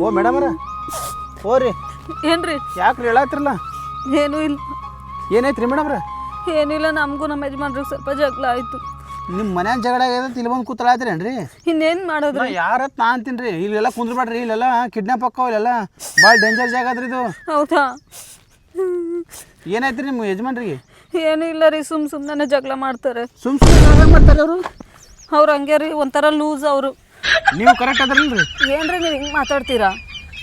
ಓ ಮೇಡಮರ ಓ ರೀ ಏನ್ರಿ ಯಾಕ್ರಿ ಹೇಳತ್ತಿರಲ್ಲ? ಏನೂ ಇಲ್ಲ. ಏನೈತ್ರಿ ಮೇಡಮ್ರ? ಏನಿಲ್ಲ, ನಮಗೂ ನಮ್ಮ ಯಜಮಾನ್ರಿಗೆ ಸ್ವಲ್ಪ ಜಗಳ ಆಯಿತು. ನಿಮ್ಮ ಮನ್ಯಾಗ ಜಗಳ ಆಗ್ಯದ ಇಲ್ಲಿ ಬಂದು ಕೂತಲಾತ್ರೇನ್ರಿ? ಇನ್ನೇನು ಮಾಡೋದ್ರಿ? ಯಾರತ್ ನಾ ಅಂತೀನಿ ರೀ, ಇಲ್ಲೆಲ್ಲ ಕುಂದ್ರಬೇಡ್ರಿ, ಇಲ್ಲೆಲ್ಲ ಕಿಡ್ನಾಪ್ ಆಕ್ಕವ, ಇಲ್ಲೆಲ್ಲ ಭಾಳ ಡೇಂಜರ್ ಜಾಗ ಅದ್ರಿ ಇದು. ಹೌದಾ? ಏನಾಯ್ತು ರೀ ನಿಮ್ಮ ಯಜಮಾನ್ರಿಗೆ? ಏನೂ ಇಲ್ಲ ರೀ, ಸುಮ್ಮನೆ ಜಗಳ ಮಾಡ್ತಾರೆ. ಸುಮ್ಮನೆ ಮಾಡ್ತಾರೆ ಅವರು? ಅವ್ರು ಹಂಗೆ ರೀ, ಒಂಥರ ಲೂಸ್ ಅವರು. ನೀವು ಕರೆಕ್ಟ್ ಅದ್ರಲ್ರಿ? ಏನ್ರಿ ನೀವು ಹಿಂಗೆ ಮಾತಾಡ್ತೀರಾ?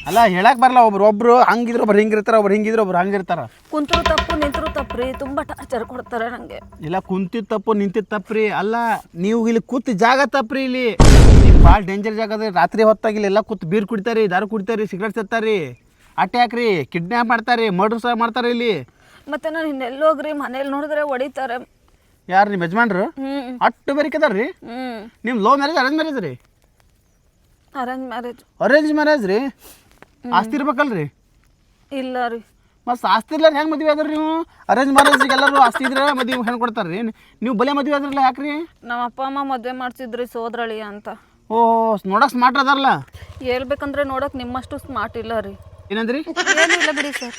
ಅಲ್ಲ ಹೇಳಕ್ ಬರಲ್ಲ, ಒಬ್ರು ಹಂಗಿದ್ರು ಒಬ್ರು ಹಿಂಗಿರ್ತಾರ, ಒಬ್ರು ಹಿಂಗಿದ್ರು ಒಬ್ರು ಹಂಗಿರ್ತಾರ. ಕುಂತರು ತಪ್ಪು ನಿಂತರು ತಪ್ಪು ರೀ, ತುಂಬ ಟಾರ್ಚರ್ ಕೊಡ್ತಾರೆ ನನಗೆ. ಇಲ್ಲ ಕುಂತಿದ್ದು ತಪ್ಪು ನಿಂತಿದ್ದು ತಪ್ಪ್ರಿ. ಅಲ್ಲ ನೀವು ಇಲ್ಲಿ ಕೂತ್ ಜಾಗ ತಪ್ಪ್ರಿ. ಇಲ್ಲಿ ನೀವು ಭಾಳ ಡೇಂಜರ್ ಜಾಗ ಅದ. ರಾತ್ರಿ ಹೊತ್ತಾಗಿಲ್ಲ ಎಲ್ಲ ಕೂತ್ ಬೀರ್ ಕುಡಿತಾರೆ, ದಾರು ಕುಡಿತಾರೆ, ಸಿಗರೇಟ್ ಸೇರ್ತಾರೆ, ಅಟ್ಟೆ ಹಾಕ್ರಿ, ಕಿಡ್ನ್ಯಾಪ್ ಮಾಡ್ತಾರೆ, ಮರ್ಡರ್ ಸಹ ಮಾಡ್ತಾರೆ ಇಲ್ಲಿ. ಮತ್ತೆ ನಾನು ಇನ್ನೆಲ್ಲೋಗ್ರಿ, ಮನೇಲಿ ನೋಡಿದ್ರೆ ಹೊಡಿತಾರೆ. ಯಾರು ನಿಮ್ಮ ಯಜಮಾನ್ರು? ಅಷ್ಟು ಬೇರಿಕದಾರ್ರಿ? ನಿಮ್ಮ ಲವ್ ಮ್ಯಾರೇಜ್ ಅರೇಂಜ್ ಮ್ಯಾರೇಜ್ ರೀ? Arrange marriage. ಅರೇಂಜ್ ಮ್ಯಾರೇಜ್ ರೀ? ಆಸ್ತಿ ಇರ್ಬೇಕಲ್ರಿ? ಇಲ್ಲ ರೀ. ಮತ್ತು ಆಸ್ತಿ ಇಲ್ಲ ಹೆಂಗೆ ಮದುವೆ ಆದ್ರಿ ನೀವು? ಅರೇಂಜ್ ಮ್ಯಾರೇಜ್ಗೆ ಎಲ್ಲರೂ ಆಸ್ತಿ ಇದ್ರೆ ಮದುವೆ ಹೆಣ್ಣು ಕೊಡ್ತಾರೆ ರೀ. ನೀವು ಬಲೆ ಮದುವೆ ಆದ್ರಲ್ಲ ಯಾಕ್ರಿ? ನಮ್ಮ ಅಪ್ಪ ಅಮ್ಮ ಮದುವೆ ಮಾಡ್ತಿದ್ರಿ ಸೋದರಳಿ ಅಂತ. ಓ ನೋಡಕ್ ಸ್ಮಾರ್ಟ್ ಅದಾರಲ್ಲ? ಹೇಳ್ಬೇಕಂದ್ರೆ ನೋಡಕ್ ನಿಮ್ಮಷ್ಟು ಸ್ಮಾರ್ಟ್ ಇಲ್ಲ ರೀ. ಏನಂದ್ರಿ? ಏನಿಲ್ಲ ಬಿಡಿ ಸರ್.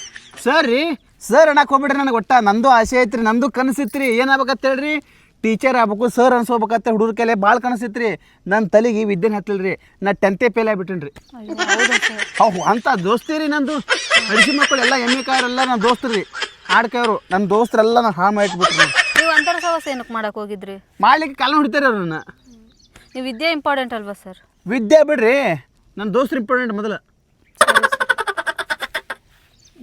ಸರ್ ರೀ, ಸರ್ ಅನ್ನಕ್ಕೆ ಹೋಗ್ಬಿಡ್ರಿ. ನನಗೆ ಒಟ್ಟ ನಂದು ಆಸೆ ಐತ್ರಿ, ನಂದು ಕನಸಿತ್ರಿ. ಏನಾಗ್ಬೇಕಂತ ಹೇಳ್ರಿ, ಟೀಚರ್ ಆಗ್ಬೇಕು, ಸರ್ ಅನ್ಸೋಬೇಕಂತ ಹುಡುಗ್ರ ಕೈಲೆ ಭಾಳ ಕನಸಿತ್ರಿ. ನನ್ನ ತಲೆಗೆ ವಿದ್ಯೆನ ಹತ್ತಿಲ್ರಿ. ನಾ 10th ಫೇಲ್ ಆಗಿಬಿಟ್ಟಿನ್ರಿ. ಹೌದು ಅಂತ ದೋಸ್ತಿ ರೀ ನಂದು. ಅಡಿಸಿ ಮಕ್ಕಳು ಎಲ್ಲ ಎಮ್ಮೆ ಕಾಯರೆಲ್ಲ ನನ್ನ ದೋಸ್ತರು ರೀ, ಆಡ್ಕಾಯವರು ನನ್ನ ದೋಸ್ತರೆಲ್ಲ ನಾನು ಹಾಳು ಮಾಡಿಟ್ಬಿಟ್ರಿ. ನೀವು ಅಂತರ ಸವಾಸ ಏನಕ್ಕೆ ಮಾಡಕ್ಕೆ ಹೋಗಿದ್ರಿ? ಮಾಡ್ಲಿಕ್ಕೆ ಕಾಲ ಹೊಡಿತಾರೆ ಅವ್ರನ್ನ. ನೀವು ವಿದ್ಯೆ ಇಂಪಾರ್ಟೆಂಟ್ ಅಲ್ವಾ ಸರ್? ವಿದ್ಯೆ ಬಿಡ್ರಿ, ನನ್ನ ದೋಸ್ತರು ಇಂಪಾರ್ಟೆಂಟ್ ಮೊದಲು.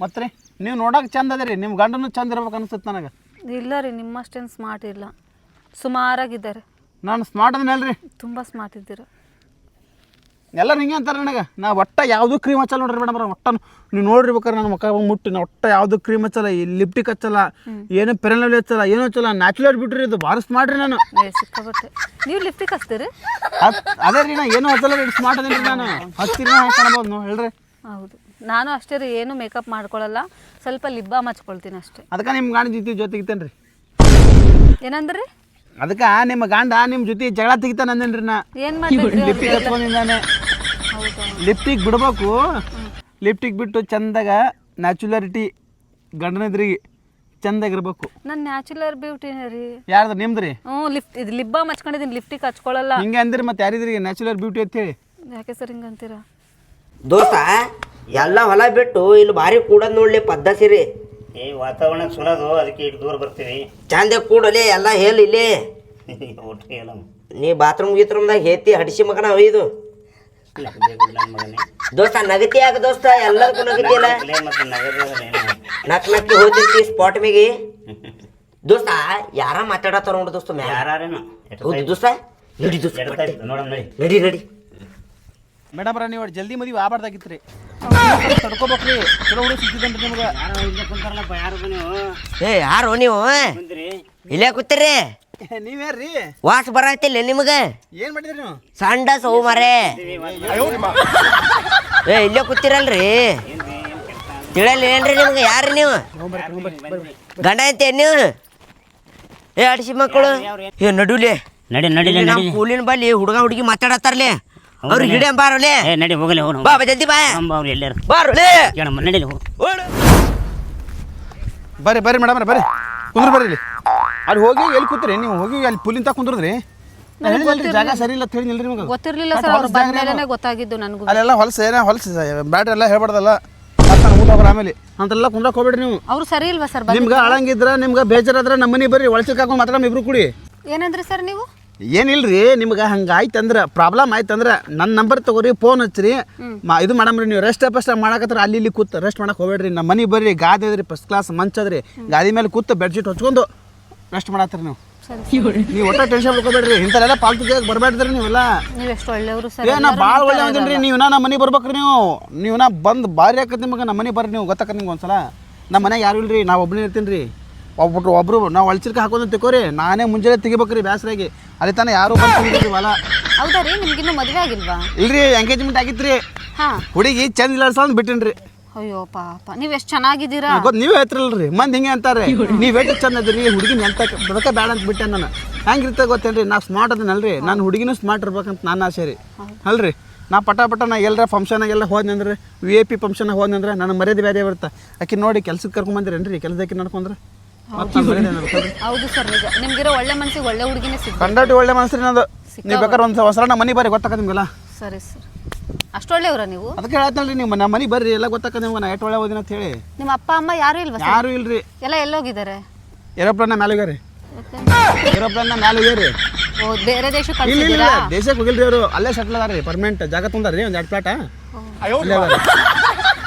ಮತ್ತೆ ರೀ ನೀವು ನೋಡೋಕೆ ಚಂದ ಅದೇ ರೀ, ನಿಮ್ಮ ಗಂಡನೂ ಚಂದ ಇರ್ಬೇಕು ಅನ್ಸುತ್ತೆ ನನಗೆ. ಇಲ್ಲ ರೀ, ನಿಮ್ಮಷ್ಟೇನು ಸ್ಮಾರ್ಟ್ ಇಲ್ಲ, ಸುಮಾರಾಗಿದ್ದಾರೆ. ನಾನು ಸ್ಮಾರ್ಟ್ ಅದನ್ನಲ್ರಿ? ತುಂಬ ಸ್ಮಾರ್ಟ್ ಇದ್ದೀರ. ಎಲ್ಲರೂ ಹಿಂಗೆ ಅಂತಾರೆ ನನಗೆ. ನಾ ಒಟ್ಟ ಯಾವುದೂ ಕ್ರೀಮ್ ಹಚ್ಚಲ್ಲ ನೋಡ್ರಿ ಮೇಡಮ್. ಒಟ್ಟ ನೀವು ನೋಡಿರ್ಬೇಕಾರೆ ನನ್ನ ಮುಖ ಮುಟ್ಟಿ ನಾ ಒಟ್ಟ ಯಾವುದೂ ಕ್ರೀಮ್ ಹಚ್ಚಲ್ಲ, ಲಿಪ್ಟಿಕ್ ಹಚ್ಚಲ್ಲ, ಏನು ಪೆರನಲ್ಲಿ ಹಚ್ಚಲ್ಲ, ಏನೂ ಹಚ್ಚಲ್ಲ. ನ್ಯಾಚುರಲ್ ಬಿಟ್ರಿ, ಇದು ಭಾಳ ಸ್ಮಾರ್ಟ್ ರೀ ನಾನು. ಸಿಕ್ಕಾಬಟ್ಟೆ. ನೀವು ಲಿಪ್ಟಿಕ್ ಹಚ್ತೀರಿ? ಅದೇ ರೀ, ನಾ ಏನೂ ಹಚ್ಚಲ್ಲ ರೀ, ಸ್ಮಾರ್ಟ್ ಅದೇನಿ ರೀ ನಾನು. ಹಚ್ತೀರಿ ಕಾಣ್ಬೋದು ನೀವು ಹೇಳ್ರಿ. ಹೌದು, ನಾನು ಅಷ್ಟೇ ರೀ, ಏನು ಮೇಕಪ್ ಮಾಡ್ಕೊಳ್ಳಲ್ಲ, ಸ್ವಲ್ಪ ಲಿಪ್ ಬಾಮ್ ಹಚ್ಕೊಳ್ತೀನಿ ಅಷ್ಟೇ. ಅದಕ್ಕೆ ನಿಮ್ಮ ಗಂಡ ಜೊತೆಗಿತ್ತೇನೆ ರೀ. ಏನಂದ್ರಿ? ಅದಕ್ಕೆ ನಿಮ್ಮ ಗಂಡ ನಿಮ್ಮ ಜೊತೆ ಜಗಳ ತೆಗಿತಾನೆ ಅಂದೇನ್ರಿ ನಾ. ಏನು ಮಾಡಿ ಲಿಪ್ಟಿಕ್ ಹಚ್ಕೊಂಡಿದ್ದಾನೆ. ಲಿಪ್ಟಿಕ್ ಬಿಡ್ಬೇಕು, ಲಿಪ್ಟಿಕ್ ಬಿಟ್ಟು ಚಂದಾಗ ನ್ಯಾಚುಲಾರಿಟಿ ಗಂಡನದ್ರಿಗೆ ಚಂದಾಗಿರ್ಬೇಕು. ನನ್ನ ನ್ಯಾಚುರಲ್ ಬ್ಯೂಟಿನೇ ರೀ. ಯಾರ್ದು? ನಿಮ್ದು ರೀ? ಇದು ಲಿಪ್ ಬಾಮ್ ಹಚ್ಕೊಂಡಿದ್ದೀನಿ, ಲಿಪ್ಟಿಕ್ ಹಚ್ಕೊಳ್ಳಲ್ಲ. ಹಿಂಗೆ ಅಂದಿರಿ ಮತ್ತೆ ಯಾರಿದ್ರಿ ನ್ಯಾಚುರಲ್ ಬ್ಯೂಟಿ ಅಂತ ಹೇಳಿ? ಯಾಕೆ ಸರ್ ಹಿಂಗೆ ಅಂತೀರಾ? ದೋಸ್ತ ಎಲ್ಲ ಹೊಲ ಬಿಟ್ಟು ಇಲ್ಲಿ ಭಾರಿ ಕೂಡೋದು ನೋಡ್ಲಿ ಪದ್ಧತಿ ರೀ. ಏ ವಾತಾವರಣ ಚಲೋದು, ಅದಕ್ಕೆ ಇಟ್ಟು ದೂರ ಬರ್ತೀವಿ. ಚಂದ ಕೂಡಲಿ ಎಲ್ಲ ಹೇಳಿ ಇಲ್ಲಿ. ಒಟ್ಟಿಗೆ ಎಲ್ಲ ನೀ ಬಾತ್ರೂಮ್ದಾಗ ಹೇತಿ ಹಡಿಸಿ ಮಗನ ಒಯ್ದು ದೋಸ್ತ ನಗತಿ ಆಗ ದೋಸ್ತ, ಎಲ್ಲದಕ್ಕೂ ನಗತಿ ಅಲ್ಲ. ನಕ್ ನಕ್ಕಿ ಹೋದಿರ್ತಿ ಸ್ಪಾಟ್ ಮೇಗಿ. ದೋಸ್ತ ಯಾರ ಮಾತಾಡತ್ತಾರ ನೋಡು ದೋಸ್ತ. ಯಾರೇನು ಹೌದು ದೋಸ್ತ, ನಡಿ ದೋಸ್ತ, ನೋಡಮ್ ನಡಿ ನಡಿ. ಮೇಡಮ್ರ ನೀವು ಜಲ್ದಿ ಮದುವೆ ಆಗ್ಬಾರ್ದಾಗಿತ್ತು ರೀ, ತಡ್ಕೋಬೇಕ್ರಿ. ಚಲೋ ಹುಡುಗ ಸಿಕ್ತಿದ್ದೇನ್ರಿ ನಿಮ್ಗೆ. ಕುಂತಾರಲ್ಲಪ್ಪ, ಯಾರು ನೀವು? ಏ ಯಾರು ನೀವು? ಇಲ್ಲೇ ಕೂತೀರಿ? ನೀವ್ಯಾರ್ರಿ? ವಾಸ್ ಬರತ್ತಿಲ್ಲ ನಿಮಗೆ? ಏನು ಮಾಡಿದ್ರಿ ನೀವು? ಸಂಡ ಸೌ ಮರೆ. ಏ ಇಲ್ಲೇ ಕೂತಿರಲ್ರಿ, ತಿಳಿಯಲ್ಲ ಏನ್ರಿ ನಿಮ್ಗೆ? ಯಾರು ನೀವು? ಗಂಡ ಐತೆ ನೀವು? ಏ ಅಡಿಸಿ ಮಕ್ಕಳು ಏ ನಡುಲೆ ನಡಿ ನಡಿ ನಮ್ಮ ಕೂಲಿನ ಬಲ್ಲಿ ಹುಡುಗ ಹುಡುಗಿ ಮಾತಾಡತ್ತಾರಲೇ, ಅವ್ರಿಗೆ ಹಿಡಿಯ ಬಾರಲೆ. ನಡಿ ಹೋಗಲಿ, ಹೋಗೋಣ ಬಾ ಜಲ್ದಿ ಬಾ. ಅವ್ರು ಎಲ್ಲಾರು ಬಾರಲೆ ನಡೀಲಿ ಹೋಗು. ಬರ್ರಿ ಬರ್ರಿ ಮೇಡಮ್ರ, ಬರ್ರಿ ಕುಂದ್ರ ಬರ್ರಿ ಇಲ್ಲಿ. ಅಲ್ಲಿ ಹೋಗಿ ಎಲ್ಲಿ ಕೂತ್ರಿ ನೀವು? ಹೋಗಿ ಅಲ್ಲಿ ಪುಲ್ಲಿಂತ ಕುಂದ್ರದ್ರಿ? ಜಾಗ ಸರಿ ಇಲ್ಲ ಅಂತ ಹೇಳಿಲ್ರಿ ನಿಮಗೆ? ಗೊತ್ತಿರಲಿಲ್ಲ ಸರ್, ಅವ್ರು ಬಂದ್ಮೇಲೆ ಗೊತ್ತಾಗಿದ್ದು ನನಗೂ. ಅಲ್ಲೆಲ್ಲ ಹೊಲಸು ಏನ ಹೊಲಸು ಬ್ಯಾಟ್ರಿ ಎಲ್ಲ ಹೇಳ್ಬಾರ್ದಲ್ಲ, ಮತ್ತೆ ಊಟ ಹೋಗ್ರ ಆಮೇಲೆ ಅಂತೆಲ್ಲ ಕುಂದ್ರಕ್ಕೆ ಹೋಗ್ಬೇಡ್ರಿ ನೀವು. ಅವ್ರು ಸರಿ ಇಲ್ವಾ ಸರ್? ನಿಮ್ಗೆ ಅಳಂಗಿದ್ರ, ನಿಮ್ಗೆ ಬೇಜಾರಾದ್ರೆ ನಮ್ಮ ಮನೆ ಬರ್ರಿ, ಒಳಚಕ್ಕೆ ಹಾಕೊಂಡು ಮಾತಾಡೋಣ ಇಬ್ರು ಕೂಡಿ. ಏನಂದ್ರಿ ಸರ್ ನೀವು? ಏನಿಲ್ರಿ, ನಿಮ್ಗೆ ಹಂಗೆ ಆಯ್ತಂದ್ರೆ ಪ್ರಾಬ್ಲಮ್ ಆಯ್ತಂದ್ರೆ ನನ್ನ ನಂಬರ್ ತೊಗೊರಿ, ಫೋನ್ ಹಚ್ಚಿರಿ, ಇದು ಮಾಡಮ್ರಿ. ನೀವು ರೆಸ್ಟ್ ಮಾಡಕತ್ರ ಅಲ್ಲಿ ಇಲ್ಲಿ ಕೂತ್ ರೆಸ್ಟ್ ಮಾಡಕ್ಕೆ ಹೋಗ್ಬೇಡ್ರಿ. ನಮ್ಮ ಮನೆ ಬರ್ರಿ, ಗಾದಿ ಅದ್ರಿ, ಫಸ್ಟ್ ಕ್ಲಾಸ್ ಮಂಚ್ ಅದ್ರಿ, ಗಾದಿ ಮೇಲೆ ಕೂತ್ ಬೆಡ್ಶೀಟ್ ಹೊಚ್ಕೊಂಡು ರೆಸ್ಟ್ ಮಾಡತ್ತೀರಿ ನೀವು. ನೀವು ಒಟ್ಟ ಟೆನ್ಷನ್ ಮಾಡ್ಕೋಬೇಡ್ರಿ, ಇಂಥಲ್ಲೆಲ್ಲ ಪಾಲ್ತು ಜಾಗಕ್ಕೆ ಬರಬೇಡ್ರಿ ನೀವೆಲ್ಲ. ನೀವು ಎಷ್ಟು ಒಳ್ಳೆಯವರು ಸರ್. ಏನ ಭಾಳ ಒಳ್ಳೆ ಅಂದೇನ್ರಿ ನೀವು. ನಮ್ಮ ಮನೆ ಬರ್ಬೇಕ್ರಿ ನೀವು ಬಂದು ಭಾರಿ ಆಕತ್ ನಿಮಗೆ. ನಮ್ಮ ಮನೆ ಬರ್ರಿ ನೀವು, ಗೊತ್ತಾಕತ್ ನಿಮ್ಗೆ ಒಂದ್ಸಲ. ನಮ್ಮ ಮನೆಗೆ ಯಾರು ಇಲ್ರಿ, ನಾವು ಒಬ್ಬನೇ ಇರ್ತೀನಿ ರೀ. ಒಬ್ರು ನಾವು ಒಳಚಿಲ್ಕ ಹಾಕೋದು ತಿಕ್ಕೋರಿ ನಾನೇ ಮುಂಜಾನೆ ತೆಗಿಬೇಕ್ರಿ ಬ್ಯಾಸ್ರಾಗಿ ಅಲ್ಲಿ ತಾನೇ ಯಾರು ಬಂದು ಹೊಲ ಹೌದಾ ರೀ ನಿಮ್ಗಿನ್ನೂ ಮದುವೆ ಆಗಿಲ್ವಾ? ಇಲ್ರಿ ಎಂಗೇಜ್ಮೆಂಟ್ ಆಗಿತ್ರಿ ಹಾಂ. ಹುಡುಗಿ ಚಂದ ಇಲ್ಲ ಬಿಟ್ಟಿನ್ರಿ. ಅಯ್ಯೋ ಪಾಪ ನೀವು ಎಷ್ಟು ಚೆನ್ನಾಗಿದ್ದೀರಾ. ಗೊತ್ತು ನೀವೇ ಹೇಳ್ತಿರಲ್ರಿ ಮಂದಿ ಹಿಂಗೆ ಅಂತಾರೆ ನೀವು ಎಷ್ಟು ಚಂದ ಅದ್ರಿ ಹುಡುಗಿನ ಎಂತ ಬದಕ ಬೇಡ ಅಂತ ಬಿಟ್ಟೆ ನಾನು ಹೆಂಗಿರ್ತದೆ ಗೊತ್ತೇನ್ರಿ ನಾ ಸ್ಮಾರ್ಟ್ ಅದನ್ನಲ್ರಿ ನಾನು ಹುಡುಗಿನೂ ಸ್ಮಾರ್ಟ್ ಇರ್ಬೇಕಂತ ನನ್ನ ಆಸೆ ರೀ ಅಲ್ರಿ ನಾ ಪಟ ನಾ ಎಲ್ಲರ ಫಂಕ್ಷನಾಗೆಲ್ಲ ಹೋದ್ನಂದ್ರೆ VIP ಫಂಕ್ಷನಾಗ ಹೋದ್ನಂದ್ರೆ ನನಗೆ ಮರ್ಯಾದೆ ಬೇರೆ ಬರುತ್ತೆ ಆಕೆ ನೋಡಿ ಕೆಲ್ಸಕ್ಕೆ ಕರ್ಕೊಂಬಂದಿರೇನ್ರಿ ಕೆಲಸಕ್ಕೆ ನಡ್ಕೊಂಡ್ರೆ ಹೌದು ಸರ್ ನಿಜ ನಿಮ್ಗಿರೋ ಒಳ್ಳೆ ಮನ್ಸಿಗೆ ಒಳ್ಳೆ ಹುಡುಗಿನೇ ಸಿಗ್ತದೆ. ಕಂಡಾಟಿ ಒಳ್ಳೆ ಮನಸ್ರಿ ನಂದು ನೀವು ಬೇಕಾದ್ರೆ ಒಂದು ಹೊಸರ ನಮ್ಮ ಮನೆ ಬರ್ರಿ ಗೊತ್ತಾಕ ನಿಮ್ಗೆಲ್ಲ. ಸರಿ ಸರ್ ಅಷ್ಟು ಒಳ್ಳೆಯವರ ನೀವು? ಅದಕ್ಕೆ ಹೇಳ್ತಲ್ರಿ ನೀವು ನಮ್ಮ ಮನೆ ಬರ್ರಿ ಎಲ್ಲ ಗೊತ್ತಾಕ ನಿಮ್ಗೆ ನಾ ಎಷ್ಟು ಒಳ್ಳೆ ಓದಿನ ಅಂತ ಹೇಳಿ. ನಿಮ್ಮ ಅಪ್ಪ ಅಮ್ಮ ಯಾರು ಇಲ್ವಾ? ಯಾರು ಇಲ್ರಿ. ಎಲ್ಲ ಎಲ್ಲೋಗಿದ್ದಾರೆ? ಏರೋಪ್ಲೇನ್ ಮೇಲೆ ಹೋಗ್ಯಾರಿ. ಏರೋಪ್ಲೇನ್ ಮೇಲೆ ಹೋಗ್ಯಾರಿ. ಓ ಬೇರೆ ದೇಶಕ್ಕೆ ಇಲ್ಲ ಕಳಿಸಿದ್ದೀರಾ? ದೇಶಕ್ಕೆ ಹೋಗಿಲ್ರಿ ಅವರು ಅಲ್ಲೇ ಸೆಟ್ಲ್ ಅದಾರ ರೀ ಪರ್ಮನೆಂಟ್ ಜಾಗ ತುಂದಾರ ರೀ ಒಂದು 2 ಪ್ಲಾಟ ಅಲ್ಲೇ ಅದಾರ.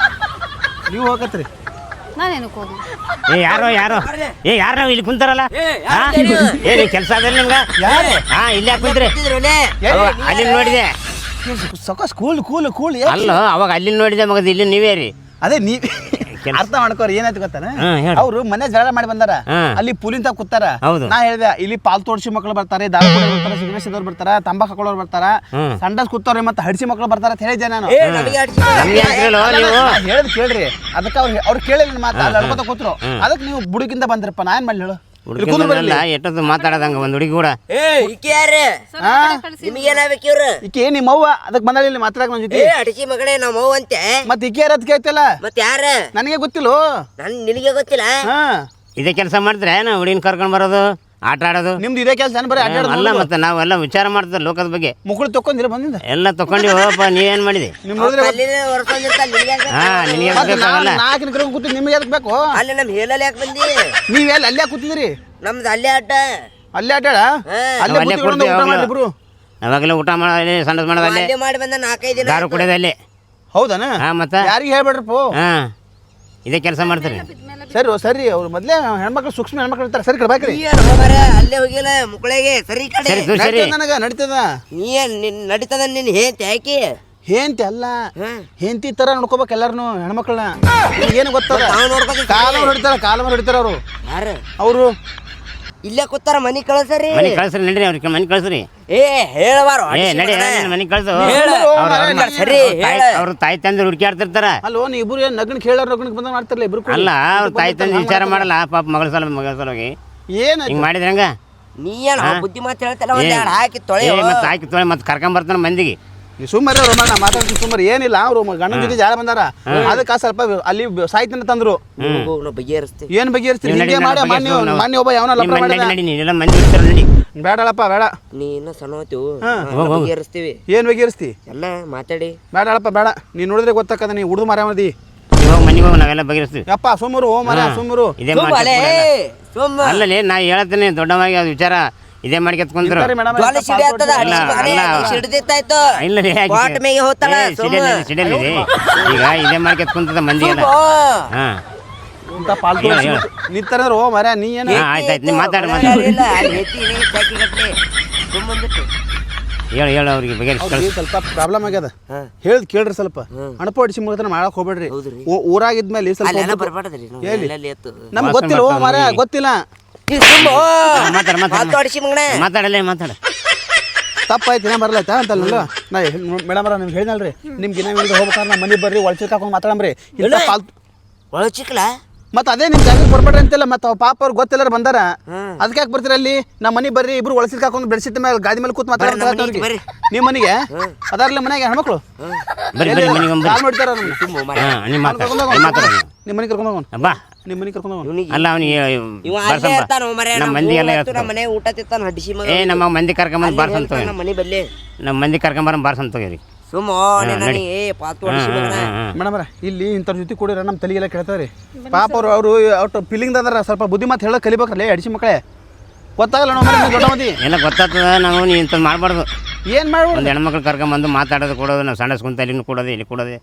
ನೀವು ಹೋಗತ್ರಿ ನಾನೇನಕ್ಕೆ ಹೋಗಿ ಯಾರೋ ಯಾರು ಇಲ್ಲಿ ಕುಂತಾರಲ್ಲ ಏನು ಕೆಲಸ ಅದಲ್ಲ ನಿಮ್ಗೆ ಇಲ್ಲಿ ಯಾಕೆ ಕುಂತ್ರಿ ಅಲ್ಲಿ ನೋಡಿದೆ ಸೊಕ್ಕ ಕೂಲ್ ಅಲ್ಲ ಅವಾಗ ಅಲ್ಲಿ ನೋಡಿದೆ ಮಗದ ಇಲ್ಲಿ ನೀವೇ ರೀ ಅದೇ ನೀವ್ ಅರ್ಥ ಮಾಡ್ಕೋರಿ ಏನಾಯ್ತು ಗೊತ್ತಾನ ಅವ್ರು ಮನೆ ಜಗಳ ಮಾಡಿ ಬಂದಾರ ಅಲ್ಲಿ ಪುಲಿಂತ ಕೂತಾರ ನಾ ಹೇಳ್ದೆ ಇಲ್ಲಿ ಪಾಲ್ ತೋಡ್ಸಿ ಮಕ್ಳು ಬರ್ತಾರೆ ದಾರ ಕುಡಿಯೋರು ಬರ್ತಾರೆ ಸಿಗರೇಟ್ ಸಿದೋರು ಬರ್ತಾರ ತಂಬಾಕು ಹಾಕೊಳ್ಳೋರು ಬರ್ತಾರ ಸಂಡಸ್ ಕೂತವ್ರಿ ಮತ್ತೆ ಹಡಿಸಿ ಮಕ್ಳು ಬರ್ತಾರ ಅಂತ ಹೇಳಿದ್ದೆ ನಾನು ಹೇಳದ್ ಕೇಳ್ರಿ ಅದಕ್ಕೆ ಅವ್ರು ಕೇಳಿಲ್ಲ ಮಾತು ಅಲ್ಲಿ ಅಡ್ಕೋತ ಕೂತ್ರು ಅದಕ್ಕೆ ನೀವು ಬುಡುಕಿಂದ ಬಂದ್ರಪ್ಪ ನಾ ಏನ್ ಮಾಡ್ಲಿ ಹೇಳು ಎಷ್ಟೊತ್ತು ಮಾತಾಡದಂಗ ಒಂದ್ ಹುಡುಗಿ ಕೂಡ ಈಕೆ ನಿಮ್ಮ ಅವ್ವ ಅದಕ್ಕೆ ಬಂದಾಳ ಇಲ್ಲಿ ಮಾತಾಡಕ್ ನನ್ ಜೊತೆ ಅಡಿಸಿ ಮಗಳೇ ನಮ್ಮ ಅವ್ವ ಅಂತೆ ಮತ್ತೆ ಈಕೆ ಯಾರದ್ ಕೇಳ್ತಿಲ್ಲ ಮತ್ತೆ ಯಾರ ನನಗೆ ಗೊತ್ತಿಲ್ಲ ನಿನಗೆ ಗೊತ್ತಿಲ್ಲ ಇದೇ ಕೆಲಸ ಮಾಡಿದ್ರೆ ನಾವು ಹುಡುಗಿನ ಕರ್ಕೊಂಡ್ ಬರೋದು ಆಟ ಆಡೋದು ನಿಮ್ದು ಇದೇ ಕೆಲಸ ಬರೀ ಅಲ್ಲ ಮತ್ತೆ ನಾವೆಲ್ಲ ವಿಚಾರ ಮಾಡ್ತೀವಿ ಲೋಕದ ಬಗ್ಗೆ ಮುಕ್ಕಳು ತಕೊಂಡಿರ ಬಂದಿಂದ ಎಲ್ಲ ತಕೊಂಡಿ ಹೋಗಪ್ಪ ನೀವೇನ್ ಮಾಡಿದಿ ನಾಲ್ಕಿನ ಕರ್ಕೊಂಡು ಕೂತಿ ನಿಮ್ಗೆ ಯಾಕೆ ಬೇಕು ಅಲ್ಲಿ ನಮ್ ಹೇಳಲ್ಲಿ ಯಾಕೆ ಬಂದಿ ನೀವೆಲ್ಲ ಅಲ್ಲೇ ಕೂತಿದ್ರಿ ನಮ್ದು ಅಲ್ಲೇ ಆಟ ಅಲ್ಲೇ ಆಟಾಡ ಅಲ್ಲೇ ಊಟ ಮಾಡಿಬ್ರು ಅವಾಗಲೇ ಊಟ ಮಾಡೋದಲ್ಲಿ ಸಂಡಸ್ ಮಾಡೋದಲ್ಲಿ ಅಲ್ಲೇ ಮಾಡಿ ಬಂದ 4-5 ದಿನ ದಾರು ಕುಡಿಯೋದಲ್ಲಿ ಹೌದಾನ ಮತ್ತೆ ಯಾರಿಗೆ ಹೇಳ್ಬೇಡ್ರಪ್ಪ ಇದೇ ಕೆಲಸ ಮಾಡ್ತೀರಿ ಸರಿ ಅವ್ರು ಮೊದ್ಲೇ ಹೆಣ್ಮಕ್ಳು ಸೂಕ್ಷ್ಮ ಹೆಣ್ಮಕ್ಳು ಇರ್ತಾರೆ ಸರಿ ಕಡ್ಬೇಕ್ರಿ ಅಲ್ಲೇ ಹೋಗಿಲ್ಲ ಮುಕ್ಕಳಿಗೆ ಸರಿ ಕಡೆ ನನಗ ನಡೀತದ ನೀನ್ ನಡೀತದ ನಿನ್ ಹೇಂತಿ ಯಾಕೆ ಹೇಂತಿ ಅಲ್ಲ ಹೇಂತಿ ತರ ನೋಡ್ಕೋಬೇಕು ಎಲ್ಲಾರನು ಹೆಣ್ಮಕ್ಳನ್ನ ಏನು ಗೊತ್ತದ ಕಾಲ ಹೊಡಿತಾರ ಅವರು ಯಾರು ಅವರು ಇಲ್ಲೇ ಕೂತಾರ ಮನಿ ಕಳ್ಸರಿ ಮನೆ ಕಳ್ಸ್ರಿ ನಡ್ರಿ ಅವ್ರಿಗೆ ಮನೆ ಕಳ್ಸ್ರಿ ಏ ಹೇಳವಾರ ನಡಿ ಮನೆ ಕಳ್ಸು ಸರಿ ಅವ್ರ ತಾಯಿ ತಂದೆ ಹುಡುಕ್ಯಾಡ್ತಿರ್ತಾರ ಅಲ್ಲೋ ನೀ ಇಬ್ರು ಏನ್ ನಗ್ನ ಕೇಳೋರ್ ನಗ್ನಕ್ ಬಂದ ಮಾಡ್ತಾರಲ್ಲ ಇಬ್ರು ಅಲ್ಲ ಅವ್ರ ತಾಯಿ ತಂದೆ ವಿಚಾರ ಮಾಡಲ್ಲ ಪಾಪ ಮಗಳ ಸಲುವಾಗಿ ಏನ್ ಹಿಂಗ್ ಮಾಡಿದ್ರೆ ಹಂಗ ನೀ ಏನ್ ಬುದ್ಧಿ ಮಾತು ಹೇಳ್ತಲ್ಲ ಒಂದ್ ಎರಡು ಹಾಕಿ ತೊಳೆ ಮತ್ತೆ ಹಾಕಿ ತೊಳೆ ಮತ್ತೆ ಕರ್ಕೊಂಡ್ ಬರ್ತಾನ ಮಂದಿಗೆ ಸುಮ್ಮನೆ ನಾ ಮಾತಾಡ್ತೀನಿ ಸುಮ್ಮನೆ ಏನಿಲ್ಲ ಅವ್ರು ಗಂಡನ ಜೊತೆ ಜಾಳ ಬಂದಾರ ಅದಕ್ಕೆ ಸ್ವಲ್ಪ ಅಲ್ಲಿ ಸಾಹಿತ್ಯನ ತಂದ್ರು ಬಗೆಹರಿಸ್ತೀವಿ ಏನ್ ಬಗೆಹರಿಸ್ತೀವಿ ಹಿಂಗೆ ಮಾಡಿ ಮಾನ್ಯ ಒಬ್ಬ ಯಾವನ ಮಂದಿ ಇರ್ತಾರ ನಡಿ ಬೇಡಳಪ್ಪ ಬೇಡ ನೀ ಇನ್ನ ಸಣ್ಣವತ್ತು ಬಗೆಹರಿಸ್ತೀವಿ ಏನ್ ಬಗೆಹರಿಸ್ತಿ ಎಲ್ಲ ಮಾತಾಡಿ ಬೇಡಳಪ್ಪ ಬೇಡ ನೀ ನೋಡಿದ್ರೆ ಗೊತ್ತಾಕದ ನೀ ಹುಡುಗ ಮರ ಮದಿ ಮನೆಗೆ ಹೋಗಿ ನಾವೆಲ್ಲ ಬಗೆಹರಿಸ್ತೀವಿ ಯಪ್ಪ ಸುಮ್ಮರು ಓ ಮರ ಸುಮ್ಮರು ಇದೇ ಅಲ್ಲಲ್ಲಿ ನಾ ಹೇಳ್ತೇನೆ ದೊಡ್ಡವಾಗಿ ಅದು ವಿಚಾರ ಇದೇ ಮಾಡ್ಕೊಂಡ್ರು ಈಗ ಇದೇ ಮಾಡ್ಕೊಂಡ್ ಕುಂತದ ಮಂದಿ ಎಲ್ಲ ನಿಂತಾರ ಓ ಮರ ನೀ ಏನು ಆಯ್ತಾಯ್ತು ನೀವು ಮಾತಾಡಿ ಹೇಳು ಅವ್ರಿಗೆ ಬಗೆಹರಿಸಿ ಸ್ವಲ್ಪ ಪ್ರಾಬ್ಲಮ್ ಆಗ್ಯದ ಹೇಳ್ದ್ ಕೇಳ್ರಿ ಸ್ವಲ್ಪ ಅಣಪ ಹೊಡಿಸಿ ಮುಗಿದ್ರೆ ಮಾಡಕ್ ಹೋಗ್ಬೇಡ್ರಿ ಊರಾಗಿದ್ಮೇಲೆ ಸ್ವಲ್ಪ ನಮ್ಗೆ ಗೊತ್ತಿಲ್ಲ ಓ ಮರ ಗೊತ್ತಿಲ್ಲ ಮಾತಾಡ ತಪ್ಪಾಯ್ತು ಏನೇ ಬರಲಾಯ್ತಾ ಅಂತಲ್ಲ ನಾ ಮೇಡಮ್ ನಿಮ್ಗೆ ಹೇಳಿದ್ನಲ್ರಿ ನಿಮ್ಗೆ ಇನ್ನೂ ಹೋಗ್ಬೇಕಾದ್ರೆ ನಮ್ಮ ಮನೆ ಬರ್ರಿ ಒಳಚಿಕ್ ಹಾಕೊಂಡು ಮಾತಾಡಮ್ರಿ ಒಳಚಿಕ್ಲ ಮತ್ತೆ ಅದೇ ನಿಮ್ ಜಾಗಕ್ಕೆ ಬರ್ಬೇಡ್ರಿ ಅಂತಿಲ್ಲ ಮತ್ತೆ ಅವ್ ಪಾಪ ಅವ್ರು ಗೊತ್ತಿಲ್ಲ ಬಂದಾರ ಅದಕ್ಕೆ ಯಾಕೆ ಬರ್ತೀರ ಅಲ್ಲಿ ನಮ್ಮ ಮನೆ ಬರ್ರಿ ಇಬ್ರು ಒಳಸಿಕ್ ಹಾಕೊಂಡು ಬೆಡ್ಶೀಟ್ ಮೇಲೆ ಗಾದಿ ಮೇಲೆ ಕೂತ್ ಮಾತಾಡ್ತಾರೆ ನಿಮ್ಮ ಮನೆಗೆ ಅದಾರ್ಲಿ ಮನೆಗೆ ಹೆಣ್ಮಕ್ಳು ನೋಡ್ತಾರ ನಿಮ್ಮ ಮನೆ ಕರ್ಕೊಂಡು ಹೋಗೋಣ ಬಾ ನಿಮ್ಮ ಮನೆ ಕರ್ಕೊಂಡು ಹೋಗೋಣ ಅಲ್ಲ ಮನೆ ಊಟ ತಿತ್ತಾನ ಹಡಿಸಿ ನಮ್ಮ ಮಂದಿ ಕರ್ಕೊಂಬಂದು ಬಾರ್ಸಂತ ನಮ್ಮ ಮಂದಿ ಕರ್ಕೊಂಬರ ಬಾರ್ಸಂತೋಗ್ರಿ ಮೇಡಮ್ರ ಇಲ್ಲಿ ಇಂಥವ್ರ ಜೊತೆ ಕೂಡಿರ ನಮ್ಮ ತಲೆಗೆಲ್ಲ ಕೇಳ್ತಾವ್ರಿ ಪಾಪ ಅವ್ರು ಅವ್ರು ಫೀಲಿಂಗ್ ಅದಾರ ಸ್ವಲ್ಪ ಬುದ್ಧಿ ಮಾತು ಹೇಳೋ ಕಲಿಬೇಕ್ರಲ್ಲ ಅಡಿಸಿ ಮಕ್ಕಳೇ ಗೊತ್ತಾಗಲ್ಲ ನಾವು ದೊಡ್ಡ ಮಂದಿ ಎಲ್ಲ ಗೊತ್ತಾಗ್ತದ ನಾವು ನೀವು ಇಂಥದ್ದು ಮಾಡಬಾರ್ದು ಏನು ಮಾಡ್ಬೋದು ಒಂದು ಹೆಣ್ಮಕ್ಳು ಕರ್ಕೊಂಬಂದು ಮಾತಾಡೋದು ಕೊಡೋದು ನಾವು ಸಣ್ಣ ಕುಂತ ಇಲ್ಲಿ ಕೊಡೋದು ಇಲ್ಲಿ ಕೊಡೋದು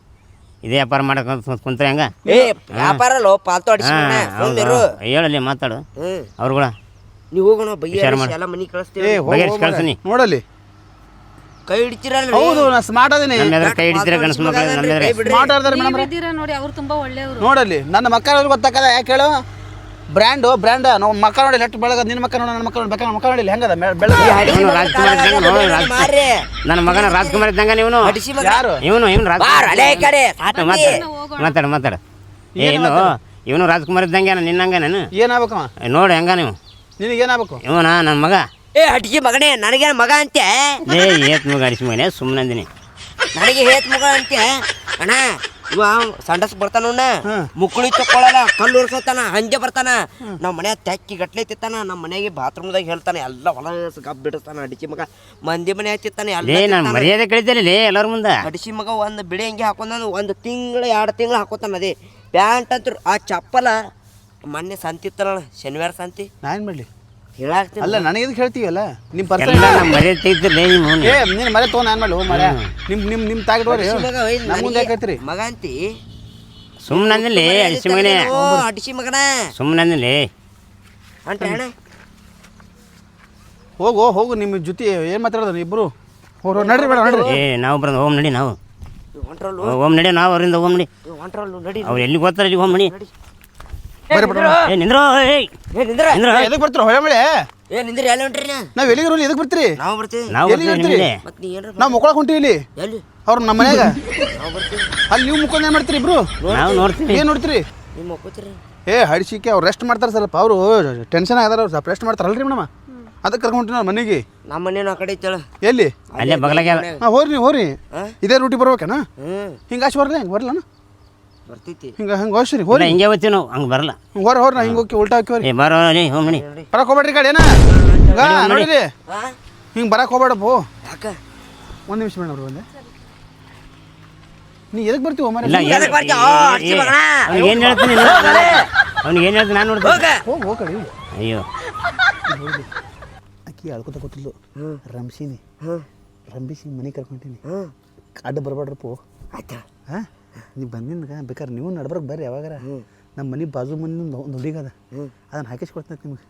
ಇದೇ ವ್ಯಾಪಾರ ಮಾಡಕ್ಕೆ ಕುಂತ್ರೆ ಹಂಗ ಹೇಳಲ್ಲಿ ಮಾತಾಡು ಅವ್ರು ಕೂಡ ನೀವು ಹೋಗೋಣ ಬಗೆಹರಿಸಿ ಕಳ್ಸಿ ನೋಡಲ್ಲಿ ಕೈ ಹಿಡಿತೀರಲ್ಲ ಹೌದು ನಾ ಸ್ಮಾರ್ಟ್ ಅದೀನಿ ಕೈ ಹಿಡಿತೀರ ಗಣಸ ಮಕ್ಕಳು ಸ್ಮಾರ್ಟ್ ಆಡ್ತಾರೆ ಮೇಡಮ್ ನೋಡಿ ಅವ್ರು ತುಂಬಾ ಒಳ್ಳೆಯವರು ನೋಡಲ್ಲಿ ನನ್ನ ಮಕ್ಕಳು ಗೊತ್ತಾಕದ ಯಾಕೆ ಹೇಳು ಬ್ರ್ಯಾಂಡ್ ನಾವು ಮಕ್ಕ ನೋಡಿ ಲೆಟ್ ಬೆಳಗ ನಿನ್ನ ಮಕ್ಕ ನೋಡಿ ನನ್ನ ಮಕ್ಕ ನೋಡಿ ಬೇಕಾ ಮಕ್ಕ ನೋಡಿ ಹೆಂಗದ ಬೆಳಗ ಇವನು ರಾಜ್ಕುಮಾರ್ ಇದ್ದಂಗ ಮಾರ್ರಿ ನನ್ನ ಮಗನ ರಾಜ್ಕುಮಾರ್ ಇದ್ದಂಗ ನೀವು ಹಡಿಸಿ ಮಗ ಯಾರು ಇವನು ಬಾರ್ ಅಲೆ ಈ ಕಡೆ ಮಾತಾಡ ಇವನು ರಾಜ್ಕುಮಾರ್ ಇದ್ದಂಗೆ ನಿನ್ನಂಗ ನಾನು ಏನಾಗ್ಬೇಕವ ನೋಡಿ ಹೆಂಗ ನೀವು ನಿನಗೆ ಏನಾಗ್ಬೇಕು ಇವನ ನನ್ನ ಮಗ ಏ ಹಡಿಸಿ ಮಗನೇ ನನಗೇನು ಮಗ ಅಂತೆ ಏತ್ ಮಗ ಅಡಿಸಿ ಮಗನೇ ಸುಮ್ಮನೆ ಅಂದಿನಿ ನನಗೆ ಹೇತ್ ಮಗ ಅಂತೆ ಅಣ್ಣ ಇವ ಸಂಡಸ್ ಬರ್ತಾನ ಮುಕ್ಕಳಿ ತಕ್ಕೊಳ್ಳಲ್ಲ ಕಲ್ಲು ಉರ್ಸೋತಾನ ಹಂಜೆ ಬರ್ತಾನ ನಮ್ಮ ಮನೆ ತೆಕ್ಕಿ ಗಟ್ಲೆ ತಿತ್ತಾನ ನಮ್ಮ ಮನೆಗೆ ಬಾತ್ರೂಮ್ದಾಗ ಹೇಳ್ತಾನೆ ಎಲ್ಲ ಹೊಲಸ ಗಬ್ ಬಿಡಿಸ್ತಾನ ಅಡಿಸಿ ಮಗ ಮಂದಿ ಮನೆ ಹತ್ತಿತ್ತಾನೆ ನಾನು ಮರ್ಯಾದೆ ಕಳಿತೇನೆ ಎಲ್ಲರ ಮುಂದೆ ಅಡಿಸಿ ಮಗ ಒಂದು ಬಿಡಿ ಹಂಗೆ ಹಾಕೊಂಡ ಒಂದು ತಿಂಗಳು 2 ತಿಂಗಳು ಹಾಕೋತಾನ ಅದೇ ಪ್ಯಾಂಟ್ ಅಂತ ಆ ಚಪ್ಪಲ ಮೊನ್ನೆ ಸಂತಿ ಇತ್ತಲ್ಲ ಶನಿವಾರ ಸಂತಿ ನಾ ಏನು ಮಾಡಲಿ ಹೇಳಾಕ್ತೀನಿ ಅಲ್ಲ ನನಗೆ ಇದಕ್ಕೆ ಹೇಳ್ತೀವಲ್ಲ ನಿಮ್ಮ ಎಲ್ಲ ಪರ್ಸನ್ ನಮ್ಮ ಮರ್ಯಾದೆ ತೆಗಿತಿರ್ಲಿ ನೀವು ನೀನು ಮರೆ ತೊಗೊಂಡು ನಾನು ಮಾಡಲಿ ಮರ ನಿಮ್ಮ ತಾಗಿಡ್ರಿ ಅಡಿಸಿ ಮಗ ನಮ್ಮ ಮುಂದೆ ಯಾಕೈತ್ರಿ ಮಗ ಅಂತಿ ಸುಮ್ಮನೆ ಅಂದಿಲ್ಲ ಅಡಿಸಿ ಮಗನೇ ಅಡಿಸಿ ಮಗನ ಸುಮ್ಮನೆ ಅಂದಿಲ್ಲ ಅಂತ ಅಣ್ಣ ಹೋಗು ನಿಮ್ಮ ಜೊತೆ ಏನು ಮಾತಾಡೋದು ಇಬ್ಬರು ನಡ್ರಿ ಬೇಡ ನಡ್ರಿ ನಾವು ಬರೋದು ಹೋಮ್ ನಡಿ ನಾವು ಹೊಂಟ್ರಲ್ಲು ಹೋಮ್ ನಡಿ ನಾವು ಅವರಿಂದ ಹೋಮ್ ನಡಿ ಹೊಂಟ್ರಲ್ಲು ನಡಿ ಅವ್ರು ಎಲ್ಲಿ ಹೋಗ್ತಾರೆ ಅಲ್ಲಿ ಹೋಮ್ ನಡಿ ಬರ್ರಿ ಬಿಡ್ರಿ ನಿಂದ್ರೋ ಏ ನಿಂದ್ರ ನಿಂದ್ರ ಎದಕ್ಕೆ ಬರ್ತೀರ ಹೊಳೆ ಮಳೆ ಏ ನಿಂದ್ರಿ ಎಲ್ಲಿ ಹೊಂಟ್ರಿ ನಾವು ಎಲ್ಲಿಗೆ ರೋಲಿ ಎದಕ್ಕೆ ಬರ್ತೀರಿ ನಾವು ಬರ್ತೀವಿ ನಾವು ಎಲ್ಲಿ ಬರ್ತೀವಿ ಹೇಳ್ತೀರಿ? ನಿಮಗೆ ಮತ್ ನೀ ಏನ್ರ ನಾವು ಮುಕ್ಕೊಳಕ್ ಹೊಂಟೀವಿ ಇಲ್ಲಿ ಎಲ್ಲಿ ಅವ್ರು ನಮ್ಮ ಮನ್ಯಾಗ ನಾವು ಬರ್ತೀವಿ ಅಲ್ಲಿ ನೀವು ಮುಕ್ಕೊಂಡು ಏನು ಮಾಡ್ತೀರಿ ಇಬ್ರು ನಾವು ನೋಡ್ತೀವಿ ಏನು ನೋಡ್ತೀರಿ ನಿಮ್ಮ ಒಪ್ಕೋತೀರಿ ಹಡಿಸಿಕೆ ಅವ್ರು ರೆಸ್ಟ್ ಮಾಡ್ತಾರೆ ಸ್ವಲ್ಪ ಅವರು ಟೆನ್ಷನ್ ಆಗದಾರ ಅವ್ರು ಸ್ವಲ್ಪ ರೆಸ್ಟ್ ಮಾಡ್ತಾರಲ್ರಿ ಮೇಡಮ್ ಅದಕ್ಕೆ ಕರ್ಕೊಂಡು ನಾವು ಮನೆಗೆ ನಮ್ಮ ಮನೇನು ಆ ಕಡೆ ಐತಳ ಎಲ್ಲಿ ಅಲ್ಲೇ ಬಗಲಾಗ ಹಾಂ ಹೋರಿ ಇದೇ ರೂಟಿ ಬರ್ಬೇಕೇನ ಹಿಂಗೆ ಆಚೆ ಬರ್ಲಿ ಹೆಂಗೆ ಬರ್ಲನ ಬರ್ತೈತಿ ಹಿಂಗೆ ಹೋಗ್ರಿ ಹೋರಿ ಹಿಂಗೆ ಹೋಗ್ತೀವಿ ನಾವು ಹಂಗೆ ಬರಲ್ಲ ಹೋರಿ ನಾ ಹಿಂಗೆ ಹೋಗಿ ಉಲ್ಟಾ ಹಾಕಿ ಹೋರಿ ಬರೋ ಹೋಮ್ ನಡಿ ಬರಕ್ಕೆ ಹೋಗ್ಬೇಡ್ರಿ ಗಾಡಿ ಏನ ನೋಡಿರಿ ಹಿಂಗೆ ಬರಕ್ಕೆ ಹೋಗ್ಬೇಡಪ್ಪು ಯಾಕ ಒಂದು ನಿಮಿಷ ಮೇಡಮ್ ಅವ್ರು ಒಂದೇ ನೀ ಎದಕ್ಕೆ ಬರ್ತೀವಿ ಮರ ಇಲ್ಲ ಎದಕ್ ಬರ್ತೀಯ? ಅಡ್ಸಿ ಮಗನ. ಅವ್ನಿಗೆ ಏನು ಹೇಳ್ತೀನಿ ಅವ್ನಿಗೆ ಏನು ಹೇಳ್ತೀನಿ ನಾನು ನೋಡ್ತೀನಿ ಹೋಗ ಹೋಗಿ ಕಡಿ ಅಯ್ಯೋ ಅಕ್ಕಿ ಅಳ್ಕೊತ ಗೊತ್ತಿಲ್ಲ ರಂಬಿಸಿನಿ ಹ್ಮ್ ರಂಬಿಸಿ ಮನೆ ಕರ್ಕೊಂತೀನಿ ಹ್ಮ್ ಅಡ್ಡ ಬರಬೇಡ್ರಪ್ಪು ಆಯ್ತಾ ಹಾಂ ನೀವು ಬಂದಿಂದ ಬೇಕಾದ್ರೆ ನೀವು ನಡ್ಬರ್ಗೆ ಬರ್ರಿ ಯಾವಾಗಾರ ನಮ್ಮ ಮನೆ ಬಾಜು ಮನೆ ಒಂದು ಹುಡುಗದ ಅದನ್ನು ಹಾಕಿಸ್ಕೊಡ್ತೀನಿ ನಿಮ್ಗೆ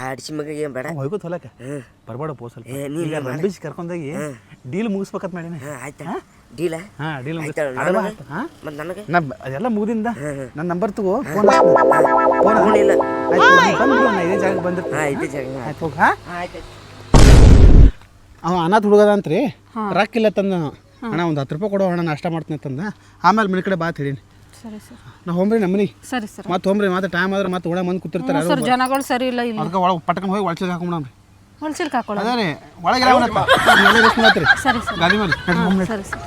ಅಡ್ಸಿ ಮಗಿಗೆ ಏನ್ ಬೇಡ ಹೋಯ್ಕೋತ ಹೊಲಕ್ಕೆ ಹ್ಮ್ ಬರ್ಬೇಡಪ್ಪು ಸ್ವಲ್ಪ ಏ, ನೀ ಇಲ್ಲ ಮಾಡು. ರಂಬಿಸಿ ಕರ್ಕೊಂಡೋಗಿ ಡೀಲ್ ಮುಗಿಸ್ಬೇಕಂತ ಮಾಡೀನಿ ಆಯ್ತಾ ಡೀಲ ಹಾಂ ಡೀಲ್ ಆಯ್ತಾ ಮುಗಿಸ್ ಹಾಂ ಮತ್ತು ನನಗೆ ನಾ ಅದೆಲ್ಲ ಮುಗಿದಿಂದ ನನ್ನ ನಂಬರ್ ತಗೋ ಫೋನ್ ಫೋನ್ ಇಲ್ಲ ಆಯ್ತು ಬಂದ್ಬಿಡು ನಾ ಇದೇ ಜಾಗಕ್ಕೆ ಬಂದಿರ್ತೀನಿ ಹಾಂ ಇದೇ ಜಾಗ ಆಯ್ತು ಹೋಗಿ ಹಾಂ ಆಯ್ತು ಅವ ಅನಾಥ ಹುಡುಗದ ಅಂತ್ರಿ ರೊಕ್ಕಿಲ್ಲ ತಂದ ಅಣ್ಣ ಒಂದು 10 ರೂಪಾಯಿ ಕೊಡೋ ಅಣ್ಣ ನಾಷ್ಟ ಮಾಡ್ತೀನಿ ಅಂತಂದ ಆಮೇಲೆ ಮನೆ ಕಡೆ ಬಾತ್ ಹೇಳೀನಿ ಸರಿ ಸರ್ ನಾ ಹೋಗ್ರಿ ನಮ್ಮ ಮನೆಗೆ ಸರಿ ಸರ್ ಮತ್ತೆ ಹೋಗ್ರಿ ಮತ್ತೆ ಟೈಮ್ ಆದ್ರೆ ಮತ್ತೆ ಒಳಗೆ ಮಂದಿ ಕೂತಿರ್ತಾರೆ ಸರ್ ಜನಗಳು ಸರಿ ಇಲ್ಲ ಇಲ್ಲಿ ಅದಕ್ಕೆ ಒಳಗೆ ಪಟ್ಕೊಂಡು ಹೋಗಿ ಒಳಚೆ ಹಾಕೊಂಬಿಡಮ್ರಿ ಹೊಲ್ಸಿಲ್ಕ್ ಹಾಕೊಳ್ಳೋದು ಅದೇ ರೀ ಒಳಗೆ ರೆಸ್ಟ್ ಮಾಡತ್ರಿ ಸರಿ ಸರ್ ಗಾಡಿ ಮೇಲೆ ಸರಿ ಸರ್